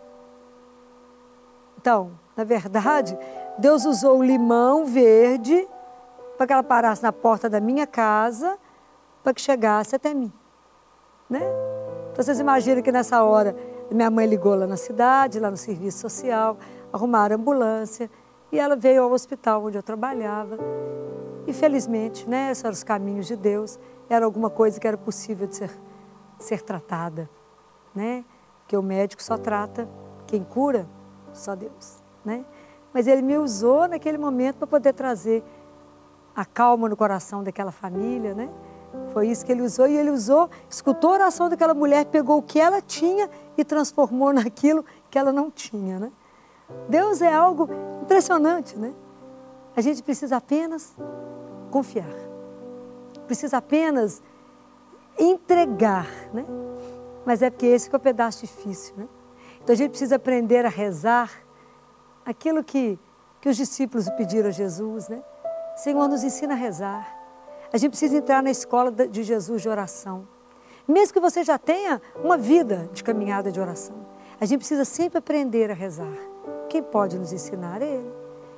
Então, na verdade, Deus usou o limão verde para que ela parasse na porta da minha casa, para que chegasse até mim. Então, vocês imaginam que nessa hora, minha mãe ligou lá na cidade, lá no serviço social, arrumaram a ambulância, e ela veio ao hospital onde eu trabalhava. E felizmente, esses eram os caminhos de Deus, era alguma coisa que era possível de ser tratada. Porque o médico só trata, quem cura, só Deus. Mas ele me usou naquele momento para poder trazer a calma no coração daquela família, Foi isso que ele usou, e ele escutou a oração daquela mulher, pegou o que ela tinha e transformou naquilo que ela não tinha, Deus é algo impressionante, A gente precisa apenas confiar, precisa apenas entregar, Mas é porque esse que é o pedaço difícil, Então a gente precisa aprender a rezar aquilo que que os discípulos pediram a Jesus, né? Senhor, nos ensina a rezar. A gente precisa entrar na escola de Jesus de oração. Mesmo que você já tenha uma vida de caminhada de oração, a gente precisa sempre aprender a rezar. Quem pode nos ensinar? É Ele.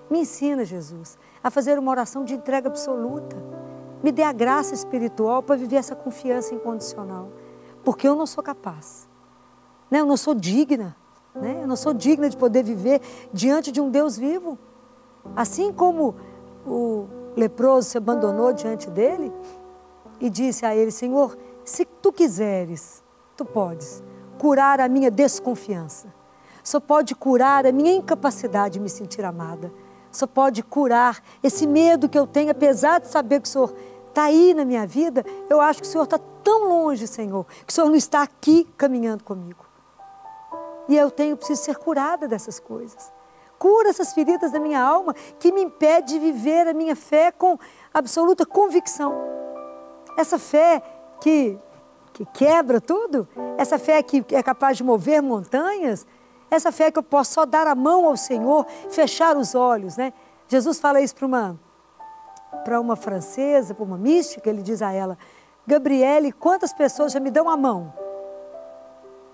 Me ensina, Jesus, a fazer uma oração de entrega absoluta. Me dê a graça espiritual para viver essa confiança incondicional. Porque eu não sou capaz. Né? Eu não sou digna. Né? Eu não sou digna de poder viver diante de um Deus vivo. Assim como o leproso se abandonou diante dele e disse a ele, Senhor, se tu quiseres, tu podes curar a minha desconfiança. Só pode curar a minha incapacidade de me sentir amada. Só pode curar esse medo que eu tenho, apesar de saber que o Senhor está aí na minha vida, eu acho que o Senhor está tão longe, Senhor, que o Senhor não está aqui caminhando comigo. E eu preciso ser curada dessas coisas. Cura essas feridas da minha alma que me impede de viver a minha fé com absoluta convicção. Essa fé que quebra tudo, essa fé que é capaz de mover montanhas, essa fé que eu posso só dar a mão ao Senhor, fechar os olhos, né? Jesus fala isso para uma francesa, para uma mística, ele diz a ela, Gabriele, quantas pessoas já me dão a mão?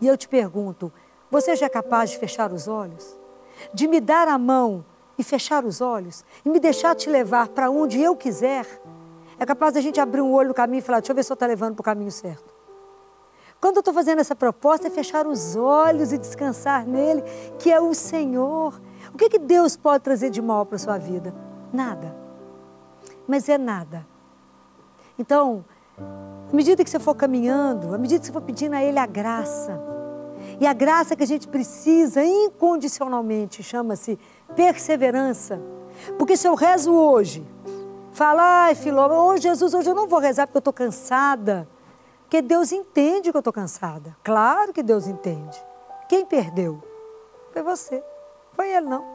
E eu te pergunto, você já é capaz de fechar os olhos? De me dar a mão e fechar os olhos? E me deixar te levar para onde eu quiser? É capaz da gente abrir um olho no caminho e falar, deixa eu ver se eu estou levando para o caminho certo. Quando eu estou fazendo essa proposta é fechar os olhos e descansar nele, que é o Senhor. O que Deus pode trazer de mal para a sua vida? Nada. Mas é nada. Então, à medida que você for caminhando, à medida que você for pedindo a Ele a graça, e a graça que a gente precisa incondicionalmente chama-se perseverança. Porque se eu rezo hoje, falar, ai Filomena, oh Jesus, hoje eu não vou rezar porque eu estou cansada. Porque Deus entende que eu estou cansada. Claro que Deus entende. Quem perdeu? Foi você. Foi Ele, não.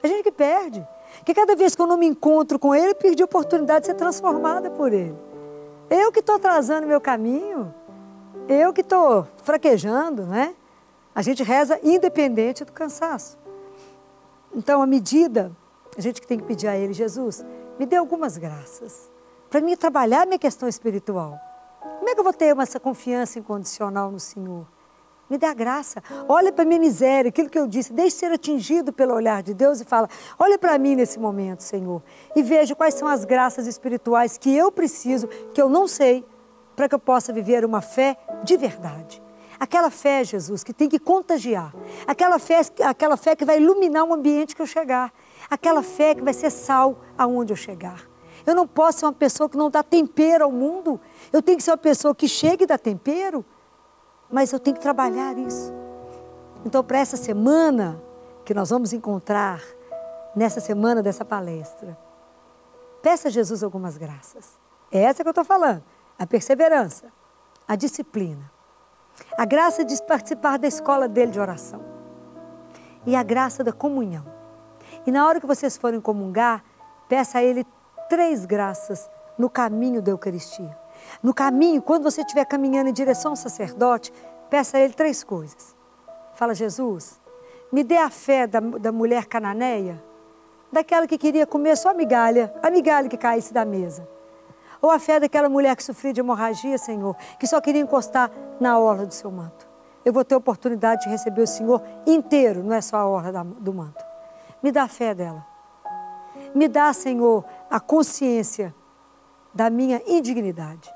A gente que perde. Porque cada vez que eu não me encontro com Ele, eu perdi a oportunidade de ser transformada por Ele. Eu que estou atrasando meu caminho. Eu que estou fraquejando, né? A gente reza independente do cansaço. Então, à medida, a gente que tem que pedir a Ele, Jesus, me dê algumas graças para mim trabalhar a minha questão espiritual. Como é que eu vou ter essa confiança incondicional no Senhor? Me dê a graça. Olha para a minha miséria, aquilo que eu disse. Deixe ser atingido pelo olhar de Deus e fala, olha para mim nesse momento, Senhor. E veja quais são as graças espirituais que eu preciso, que eu não sei, para que eu possa viver uma fé de verdade. Aquela fé, Jesus, que tem que contagiar. Aquela fé que vai iluminar o ambiente que eu chegar. Aquela fé que vai ser sal aonde eu chegar. Eu não posso ser uma pessoa que não dá tempero ao mundo. Eu tenho que ser uma pessoa que chega e dá tempero. Mas eu tenho que trabalhar isso. Então, para essa semana que nós vamos encontrar, nessa semana dessa palestra, peça a Jesus algumas graças. É essa que eu estou falando. A perseverança, a disciplina, a graça de participar da escola dele de oração e a graça da comunhão. E na hora que vocês forem comungar, peça a Ele 3 graças no caminho da Eucaristia. No caminho, quando você estiver caminhando em direção ao sacerdote, peça a Ele 3 coisas. Fala, Jesus, me dê a fé da mulher cananeia, daquela que queria comer só a migalha que caísse da mesa. Ou a fé daquela mulher que sofria de hemorragia, Senhor, que só queria encostar na orla do seu manto. Eu vou ter a oportunidade de receber o Senhor inteiro, não é só a orla do manto. Me dá a fé dela. Me dá, Senhor, a consciência da minha indignidade,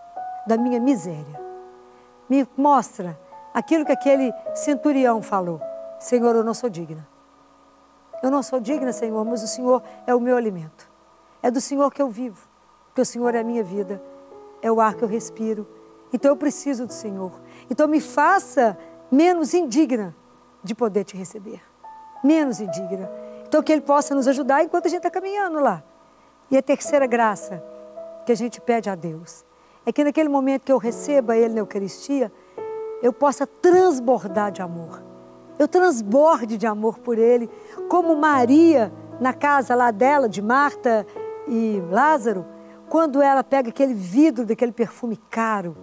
da minha miséria. Me mostra aquilo que aquele centurião falou. Senhor, eu não sou digna. Eu não sou digna, Senhor, mas o Senhor é o meu alimento. É do Senhor que eu vivo. Porque o Senhor é a minha vida, é o ar que eu respiro. Então eu preciso do Senhor. Então me faça menos indigna de poder te receber. Menos indigna. Então que Ele possa nos ajudar enquanto a gente está caminhando lá. E a terceira graça que a gente pede a Deus é que naquele momento que eu receba Ele na Eucaristia, eu possa transbordar de amor. Eu transborde de amor por Ele, como Maria na casa lá dela, de Marta e Lázaro, quando ela pega aquele vidro daquele perfume caro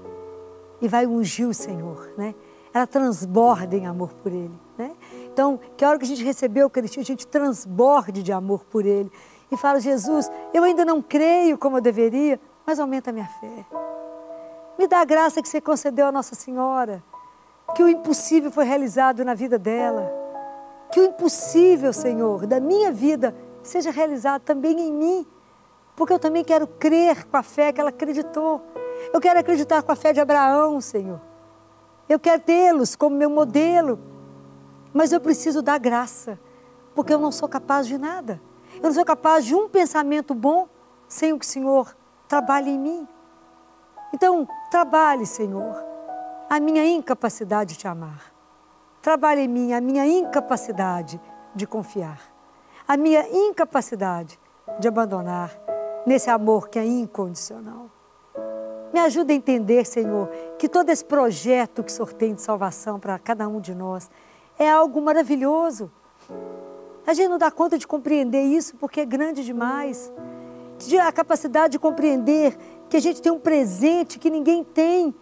e vai ungir o Senhor, né? Ela transborda em amor por Ele, né? Então, que a hora que a gente recebeu a Eucaristia, a gente transborde de amor por Ele. E fala, Jesus, eu ainda não creio como eu deveria, mas aumenta a minha fé. Me dá a graça que você concedeu a Nossa Senhora, que o impossível foi realizado na vida dela. Que o impossível, Senhor, da minha vida, seja realizado também em mim. Porque eu também quero crer com a fé que ela acreditou. Eu quero acreditar com a fé de Abraão, Senhor. Eu quero tê-los como meu modelo. Mas eu preciso da graça, porque eu não sou capaz de nada. Eu não sou capaz de um pensamento bom sem o que o Senhor trabalhe em mim. Então, trabalhe, Senhor, a minha incapacidade de te amar. Trabalhe em mim a minha incapacidade de confiar. A minha incapacidade de abandonar nesse amor que é incondicional. Me ajuda a entender, Senhor, que todo esse projeto que o Senhor tem de salvação para cada um de nós é algo maravilhoso. A gente não dá conta de compreender isso porque é grande demais. A capacidade de compreender que a gente tem um presente que ninguém tem,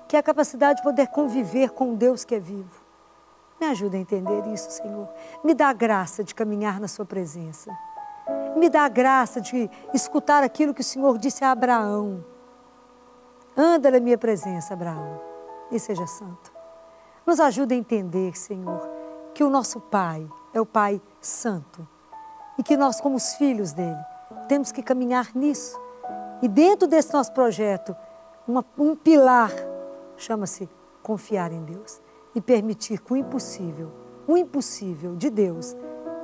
que é a capacidade de poder conviver com um Deus que é vivo. Me ajuda a entender isso, Senhor. Me dá a graça de caminhar na sua presença. Me dá a graça de escutar aquilo que o Senhor disse a Abraão. Anda na minha presença, Abraão, e seja santo. Nos ajuda a entender, Senhor, que o nosso Pai é o Pai Santo. E que nós, como os filhos dele, temos que caminhar nisso. E dentro desse nosso projeto, um pilar chama-se confiar em Deus. E permitir que o impossível de Deus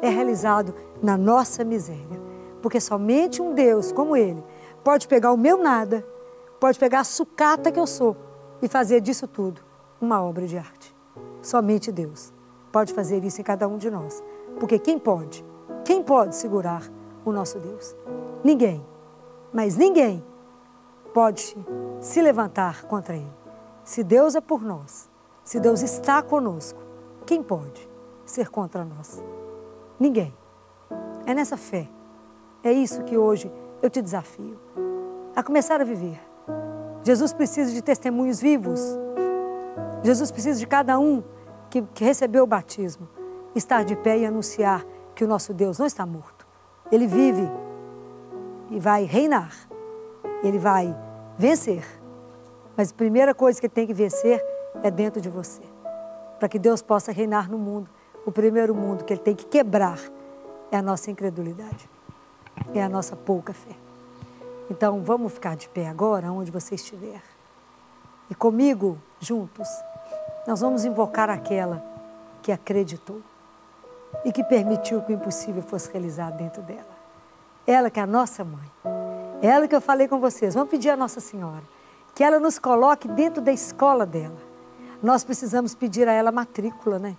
é realizado na nossa miséria. Porque somente um Deus como Ele pode pegar o meu nada, pode pegar a sucata que eu sou e fazer disso tudo uma obra de arte. Somente Deus pode fazer isso em cada um de nós. Porque quem pode segurar o nosso Deus? Ninguém, mas ninguém pode se levantar contra Ele. Se Deus é por nós, se Deus está conosco, quem pode ser contra nós? Ninguém. É nessa fé. É isso que hoje eu te desafio. A começar a viver. Jesus precisa de testemunhos vivos. Jesus precisa de cada um que recebeu o batismo estar de pé e anunciar que o nosso Deus não está morto. Ele vive e vai reinar. Ele vai vencer. Mas a primeira coisa que ele tem que vencer é dentro de você. Para que Deus possa reinar no mundo. O primeiro mundo que ele tem que quebrar é a nossa incredulidade. É a nossa pouca fé. Então, vamos ficar de pé agora, onde você estiver. E comigo, juntos, nós vamos invocar aquela que acreditou e que permitiu que o impossível fosse realizado dentro dela. Ela que é a nossa mãe. Ela que eu falei com vocês. Vamos pedir a Nossa Senhora que ela nos coloque dentro da escola dela. Nós precisamos pedir a ela matrícula, né?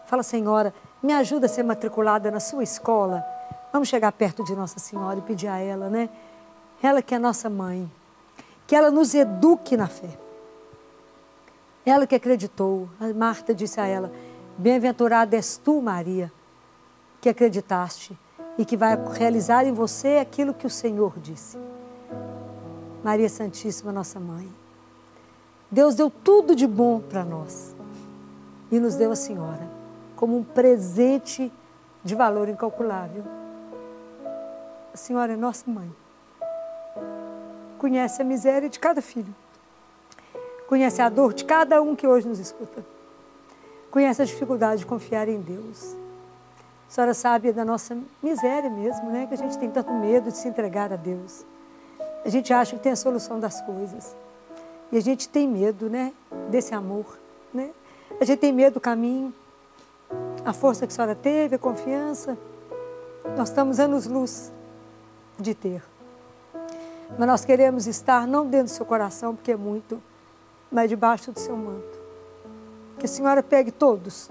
Fala, Senhora, me ajuda a ser matriculada na sua escola. Vamos chegar perto de Nossa Senhora e pedir a ela, né? Ela que é nossa mãe, que ela nos eduque na fé. Ela que acreditou. A Marta disse a ela, bem-aventurada és tu, Maria, que acreditaste e que vai realizar em você aquilo que o Senhor disse. Maria Santíssima, nossa mãe. Deus deu tudo de bom para nós e nos deu a Senhora como um presente de valor incalculável. A Senhora é nossa mãe. Conhece a miséria de cada filho. Conhece a dor de cada um que hoje nos escuta. Conhece a dificuldade de confiar em Deus. A Senhora sabe da nossa miséria mesmo, né? Que a gente tem tanto medo de se entregar a Deus. A gente acha que tem a solução das coisas. E a gente tem medo, né? Desse amor, né? A gente tem medo do caminho. A força que a Senhora teve, a confiança. Nós estamos anos-luz de ter. Mas nós queremos estar não dentro do seu coração, porque é muito, mas debaixo do seu manto. Que a Senhora pegue todos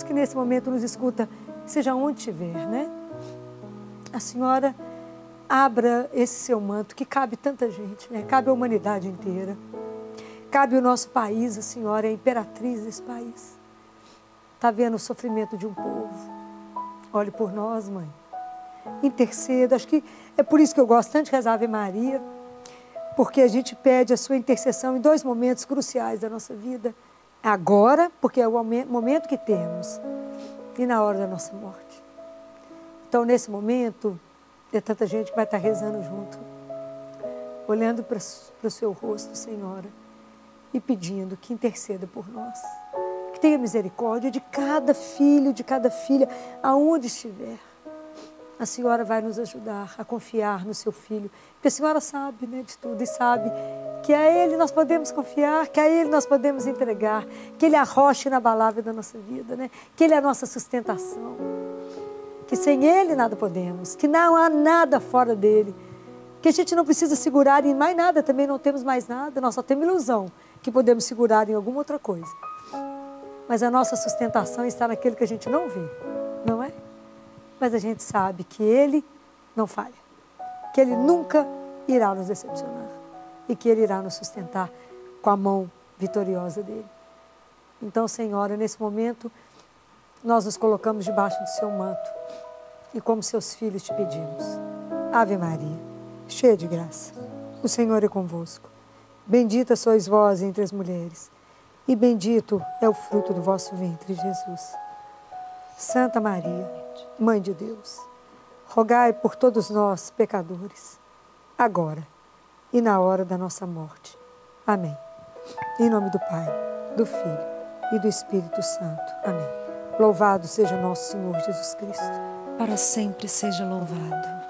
que nesse momento nos escuta, seja onde estiver, né? A Senhora abra esse seu manto, que cabe tanta gente, né? Cabe a humanidade inteira. Cabe o nosso país, a Senhora é a imperatriz desse país. Está vendo o sofrimento de um povo. Olhe por nós, Mãe. Interceda, acho que é por isso que eu gosto tanto de rezar Ave Maria, porque a gente pede a sua intercessão em dois momentos cruciais da nossa vida. Agora, porque é o momento que temos, e na hora da nossa morte. Então, nesse momento, tem tanta gente que vai estar rezando junto, olhando para o seu rosto, Senhora, e pedindo que interceda por nós. Que tenha misericórdia de cada filho, de cada filha, aonde estiver. A Senhora vai nos ajudar a confiar no seu filho, porque a Senhora sabe, né, de tudo e sabe que a Ele nós podemos confiar, que a Ele nós podemos entregar, que Ele é a rocha inabalável da nossa vida, né? Que Ele é a nossa sustentação, que sem Ele nada podemos, que não há nada fora dEle, que a gente não precisa segurar em mais nada, também não temos mais nada, nós só temos ilusão que podemos segurar em alguma outra coisa. Mas a nossa sustentação está naquele que a gente não vê, não é? Mas a gente sabe que Ele não falha, que Ele nunca irá nos decepcionar e que Ele irá nos sustentar com a mão vitoriosa dEle. Então, Senhora, nesse momento, nós nos colocamos debaixo do Seu manto e como Seus filhos te pedimos. Ave Maria, cheia de graça, o Senhor é convosco. Bendita sois vós entre as mulheres e bendito é o fruto do vosso ventre, Jesus. Santa Maria, Mãe de Deus, rogai por todos nós, pecadores, agora e na hora da nossa morte. Amém. Em nome do Pai, do Filho e do Espírito Santo. Amém. Louvado seja nosso Senhor Jesus Cristo. Para sempre seja louvado.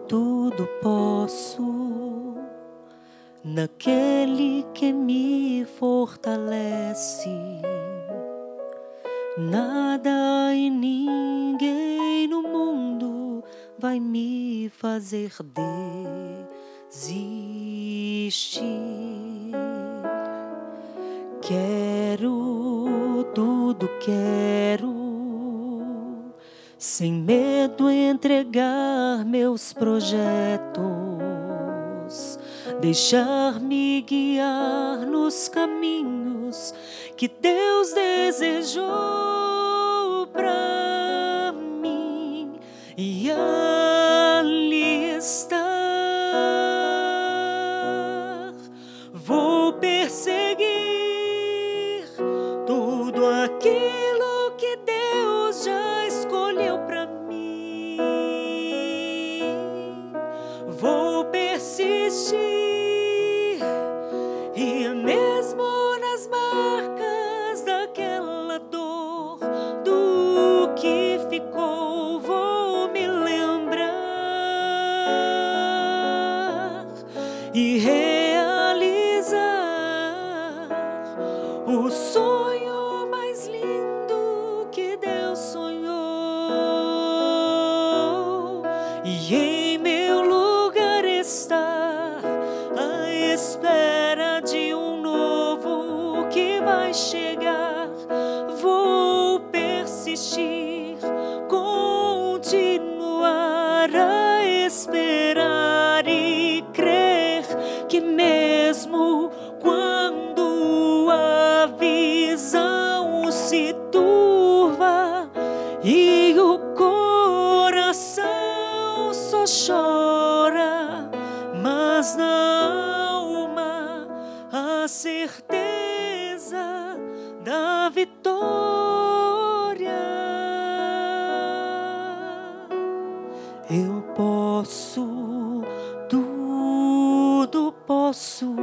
Tudo posso, naquele que me fortalece. Nada e ninguém no mundo vai me fazer desistir. Tudo quero, sem medo entregar meus projetos, deixar-me guiar nos caminhos que Deus desejou pra mim e ali estar. Vou perseguir tudo aquilo que Deus já escolheu pra mim. Vou persistir e mesmo nas marcas daquela dor, do que ficou, vou me lembrar e realizar o sonho mais lindo que Deus sonhou. E em meu lugar estar à espera de um novo que vai chegar. Vou persistir, continuar a esperar e crer que mesmo quando a visão se turva e o coração só chora, mas na alma a certeza da vitória. Eu posso, tudo posso,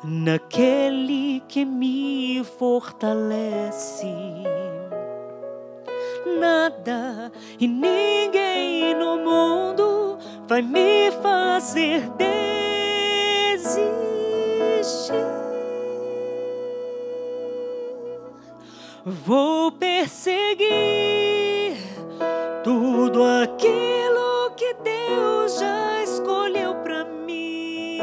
naquele que me fortalece. Nada e ninguém no mundo vai me fazer desistir. Vou perseguir tudo aquilo que Deus já escolheu pra mim.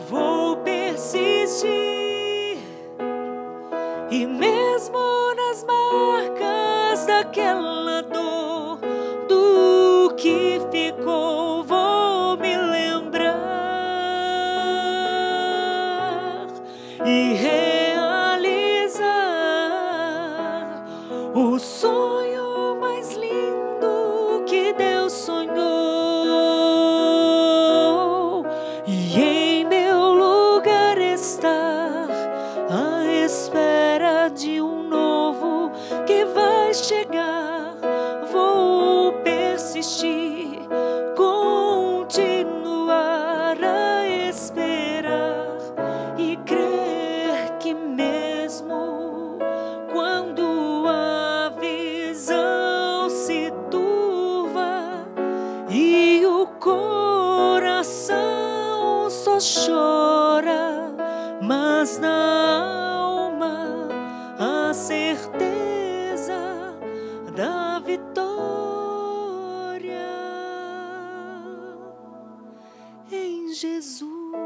Vou persistir e mesmo nas marcas daquela dor, do que ficou, vou me lembrar e realizar o sonho mais lindo que Deus sonhou, e em meu lugar estar à espera de um novo que vai chegar. Vou persistir, continuar a esperar e crer que mesmo quando a visão se turva e o coração só chora, mas na alma a certeza da vitória. Em Jesus